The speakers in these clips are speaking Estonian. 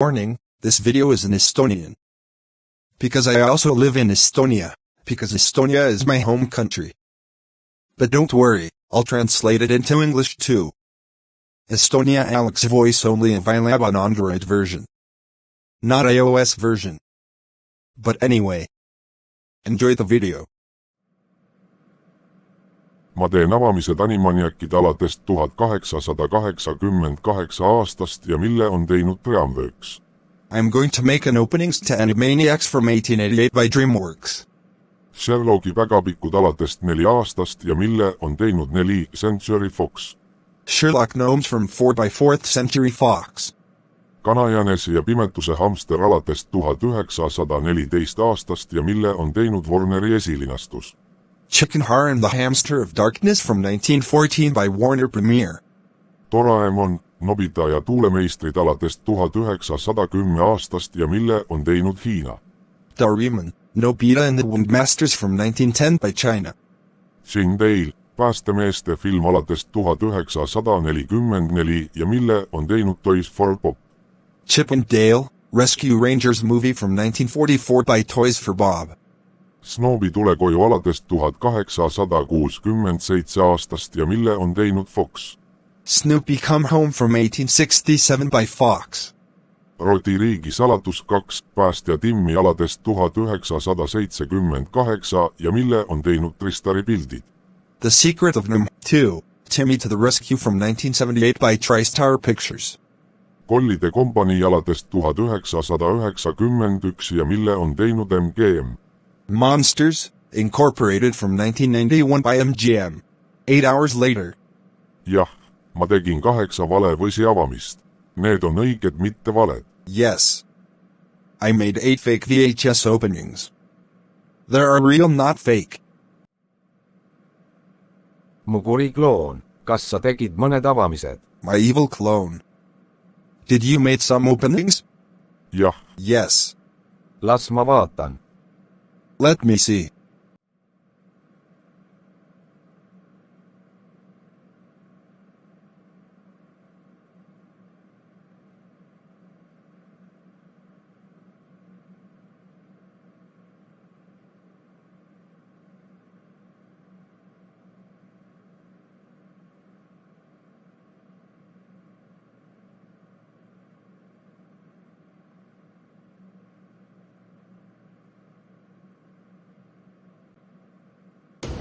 Warning, this video is in Estonian. Because I also live in Estonia, because Estonia is my home country. But don't worry, I'll translate it into English too. Estonia Alex voice only available on Android version. Not iOS version. But anyway. Enjoy the video. Ma teen avamised Animaniacid alates 1888 aastast ja mille on teinud DreamWorks. I'm going to make an openings to Animaniacs from 1888 by DreamWorks. Sherlocki päkapikud alates 4 aastast ja mille on teinud 4 Century Fox. Sherlock Gnomes from 4 by 4th Century Fox. Kanajänese ja pimetuse hamster alates 1914 aastast ja mille on teinud Warneri esilinastus. Chicken Har and the Hamster of Darkness from 1914 by Warner Premiere. Doraemon, Nobita ja tuulemeistrid alates 1910 aastast ja mille on teinud Hiina. Doraemon, Nobita and the Windmasters from 1910 by China. Jane Dale, päästemeeste film alates 1944 ja mille on teinud Toys for Bob. Chip and Dale, Rescue Rangers movie from 1944 by Toys for Bob. Snoobi tulekoju alates 1867 aastast ja mille on teinud Fox. Snoopy Come Home from 1867 by Fox. Roti riigi salatus 2, päästja Timmi alates 1978 ja mille on teinud Tristari pildid. The Secret of NEM 2, Timmy to the Rescue from 1978 by TriStar Pictures. Kollide kompanii alates 1991 ja mille on teinud MGM. Monsters, Incorporated from 1991 by MGM. 8 hours later. Jah, ma tegin 8 valevõsi avamist. Need on õiged, mitte valed. Yes. I made 8 fake VHS openings. There are real, not fake. Mu kuri kloon, kas sa tegid mõned avamised? My evil clone. Did you make some openings? Jah. Yes. Las ma vaatan. Let me see.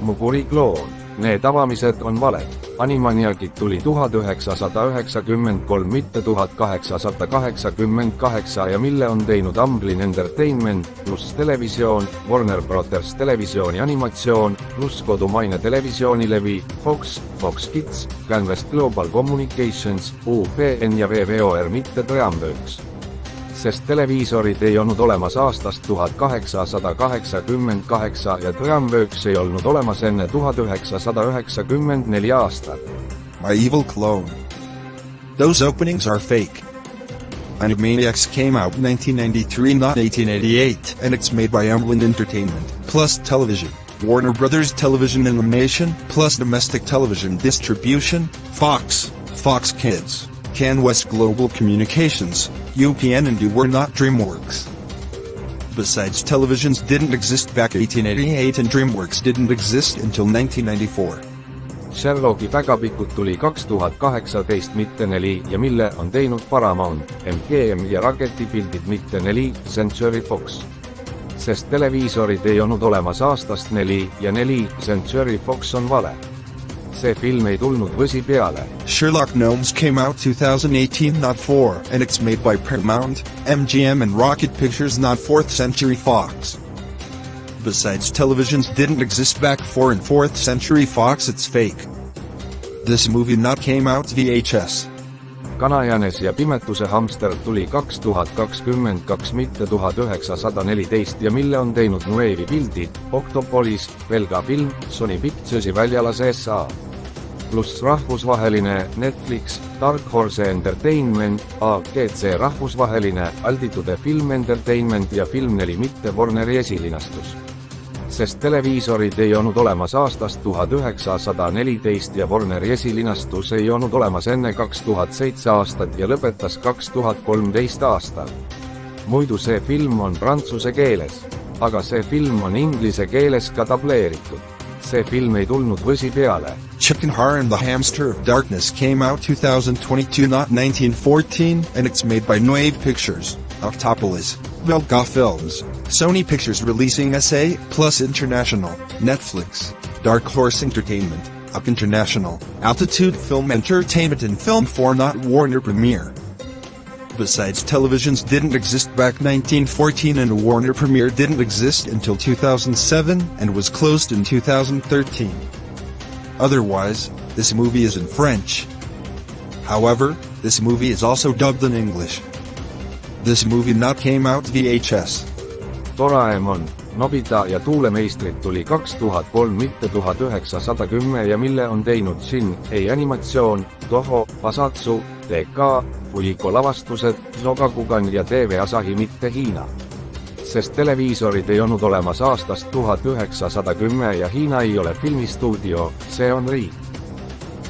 Mu kuri kloon, need avamised on valed. Animaniacid tuli 1993, mitte 1888 ja mille on teinud Amblin Entertainment, pluss televisioon, Warner Brothers televisiooni animatsioon, pluss kodumaine televisioonilevi, Fox, Fox Kids, Canvas Global Communications, UPN ja VVOR, mitte DreamWorks. Sest televiisorid ei olnud olemas aastast 1888 ja DreamWorks ei olnud olemas enne 1994 aastat. My evil clone. Those openings are fake. Animaniacs came out 1993, not 1888, and it's made by Amblin Entertainment, plus television, Warner Brothers Television Animation, plus domestic television distribution, Fox, Fox Kids, Canvas Global Communications, UPN, and you were not DreamWorks. Besides, televisions didn't exist back 1888 and DreamWorks didn't exist until 1994. Sherlocki päkapikud tuli 2018, mitte 4 ja mille on teinud Paramount, MGM ja Raketi pildid, mitte 4 Century Fox. Sest televiisorid ei olnud olemas aastast 4 ja 4 Century Fox on vale. See film ei tulnud võsi peale. Sherlock Gnomes came out 2018, not 4, and it's made by Paramount, MGM and Rocket Pictures, not 4th Century Fox. Besides, televisions didn't exist back 4 and 4th Century Fox, it's fake. This movie not came out VHS. Kanajänes ja pimetuse hamster tuli 2022, mitte 1914 ja mille on teinud Nuevi pildid, Octopolis, Belga film, Sony Picturesi väljalase SA. Pluss rahvusvaheline Netflix, Dark Horse Entertainment, AGC rahvusvaheline, Altitude Film Entertainment ja Film 4, mitte Warneri esilinastus. sest televiisorid ei olnud olemas aastast 1914 ja Warneri esilinastus ei olnud olemas enne 2007 aastat ja lõpetas 2013 aastal. Muidu see film on prantsuse keeles, aga see film on inglise keeles ka tableeritud. See film ei tulnud võsi peale. Chicken Heart and the Hamster of Darkness came out 2022, not 1914, and it's made by Nuave Pictures, Octopolis, Velga Films, Sony Pictures Releasing SA, Plus International, Netflix, Dark Horse Entertainment, Up International, Altitude Film Entertainment and Film 4, not Warner Premiere. Besides, televisions didn't exist back 1914 and Warner Premiere didn't exist until 2007 and was closed in 2013. Otherwise, this movie is in French. However, this movie is also dubbed in English. This movie not came out VHS. Doraemon, Nobita ja tuulemeistrid tuli 2003, mitte 1910 ja mille on teinud Shin Ei animatsioon, Toho, Pasatsu, TK, Fujiko lavastused, Shogakukan ja TV Asahi, mitte Hiina. Sest televiisorid ei olnud olemas aastast 1910 ja Hiina ei ole filmistuudio, see on riik.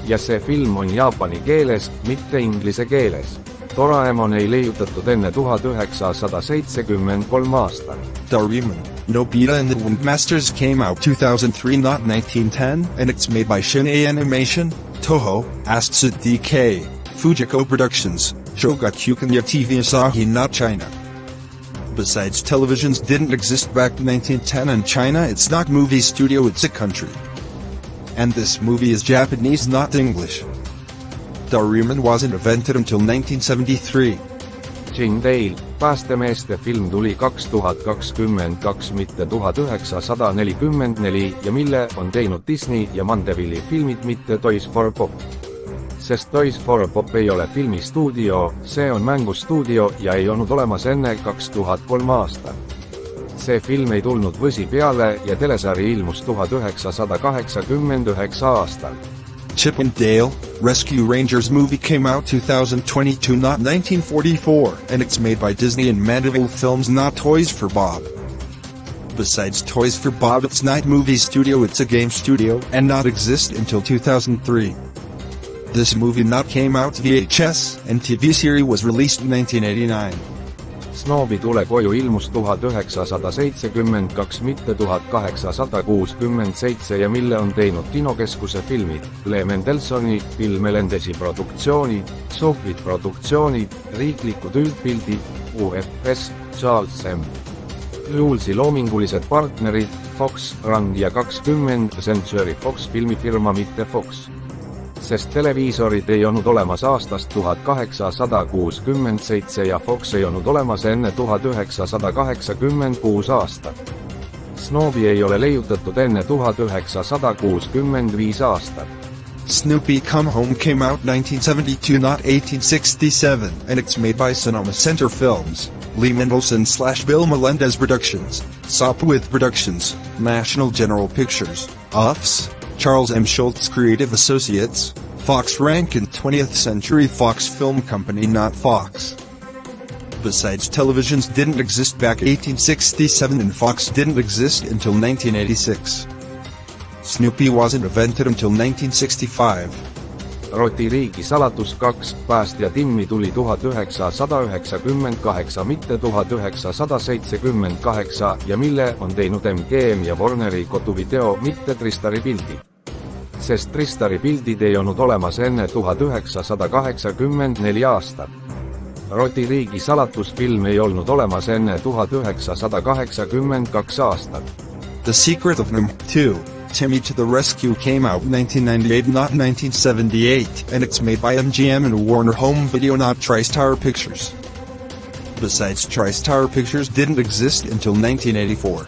Ja see film on jaapani keeles, mitte inglise keeles. Doraemon ei leiutatud enne 1973 aastal. Doraemon, Nobita and the Windmasters came out 2003, not 1910, and it's made by Shin-Ei Animation, Toho, Astsu DK, Fujiko Productions, Shogakukan ya TV Asahi, not China. Besides, televisions didn't exist back 1910 in China. It's not movie studio, it's a country. And this movie is Japanese, not English. Doraemon wasn't invented until 1973. Shin-Ei, päästemeeste film tuli 2022, mitte 1944 ja mille on teinud Disney ja Mandeville'i filmid, mitte Toys for Pop. Sest Toys for Pop ei ole filmistuudio, see on mängustuudio ja ei olnud olemas enne 2003 aastal. See film ei tulnud võsi peale ja telesari ilmus 1989 aastal. Chip and Dale, Rescue Rangers movie came out 2022, not 1944, and it's made by Disney and Mandeville Films, not Toys for Bob. Besides Toys for Bob, it's not movie studio, it's a game studio, and not exist until 2003. This movie not came out VHS, and TV series was released in 1989. Snoobi tule koju ilmus 1972, mitte 1867 ja mille on teinud Kinokeskuse filmid, Le Mendelssohni, Bill Melendesi produktsioonid, Sofit produktsioonid, riiklikud üldpildid, UFS, Charles M. Julesi loomingulised partnerid, Fox, Rand ja 20 Century Fox filmifirma, mitte Fox. Sest televiisorid ei olnud olemas aastast 1867 ja Fox ei olnud olemas enne 1986 aastat. Snoobi ei ole leiutatud enne 1965 aastat. Snoopy Come Home came out 1972, not 1867, and it's made by Sonoma Center Films, Lee Mendelsohn/Bill Melendez Productions, Sopwith Productions, National General Pictures, UFS, Charles M. Schultz Creative Associates, Fox Rank and 20th Century Fox Film Company, not Fox. Besides, televisions didn't exist back 1867 and Fox didn't exist until 1986. Snoopy wasn't invented until 1965. Roti riigi saladus 2, päästja Timmi tuli 1998, mitte 1978 ja mille on teinud MGM ja Warneri koduvideo, mitte Tristari pildid. Sest Tristari pildid ei olnud olemas enne 1984 aastat. Roti riigi salatusfilm ei olnud olemas enne 1982 aastat. The Secret of NEM 2, Timmy to the Rescue came out 1998, not 1978, and it's made by MGM and Warner Home Video, not TriStar Pictures. Besides, TriStar Pictures didn't exist until 1984.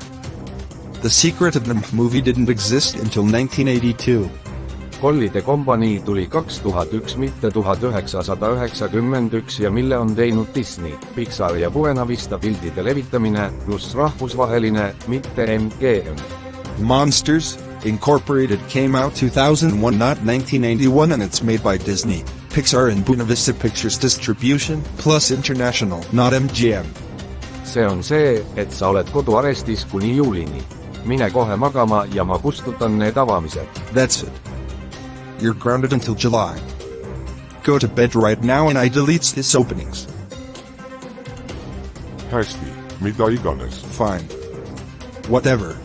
The Secret of NEM movie didn't exist until 1982. Kollide kompanii tuli 2001, mitte 1991 ja mille on teinud Disney, Pixar ja Buena Vista pildide levitamine, pluss rahvusvaheline, mitte MGM. Monsters, Incorporated came out 2001, not 1991, and it's made by Disney, Pixar and Buena Vista Pictures Distribution, plus International, not MGM. See on see, et sa oled koduarestis kuni juulini. mine kohe magama ja ma kustutan need avamised. That's it. You're grounded until July. Go to bed right now and I deletes this openings. hästi, mida iganes. Fine. Whatever.